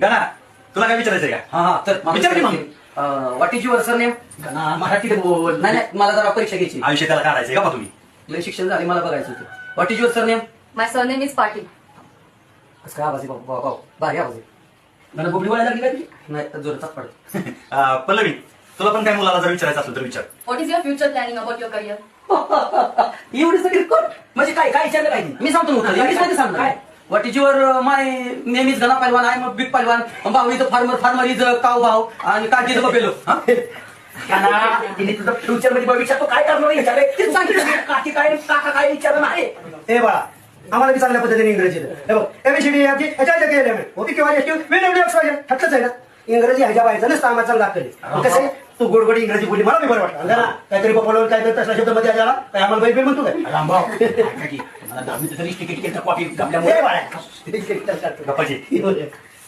गाना तुला काय विचारायचंय का? हा तर विचार की मग. What is your surname? मराठीत बोल. नाही नाही मला जरा परीक्षा घ्यायची. आयुष्य त्याला काढायचंय का बा तुम्ही? लय शिक्षण झाले मला बघायचं होतं. What is your surname? My surname is Patil. कसं काय आवाज आहे बाबा? भारी आवाज आहे. मला बुबडी वळायला लागली काय? नाही तर जोरात पडत. पल्लवी तुला पण काय मुलाला जर विचारायचं असेल तर विचार. What is your future planning about your career? एवढी सगळी कोण म्हणजे काय काय विचारलं काय मी सांगतो उत्तर इंग्लिश मध्ये सांग. काय? What is your my name is घना पैलवान आय एम बिग पैलवान भाऊ इज फार्मर इज काव भाव आणि काठी इज बपेलो. तिने तुझं फ्युचर मध्ये भविष्यात तो काय करणार विचारले ते सांगितलं. काकी काय काका काय विचारलं नाही. हे बाळा आम्हाला बी चांगल्या पद्धतीने इंग्रजी हे बघ एबीसीडी होती किंवा ठक्कच आहे ना इंग्रजी ह्याच्या बाहेरचं नसतं आम्हाला चांगला लागतं. कसं आहे, तू गोडगोडी इंग्रजी बोलली मला बी बरं वाटतं ना काहीतरी पपलोर काहीतरी तसला शब्द मध्ये आला काय आम्हाला बैल म्हणतो काय रामभाऊ मला 10वीचं तरी तिकीट केलं कॉफी हे बाळा गप्पाची.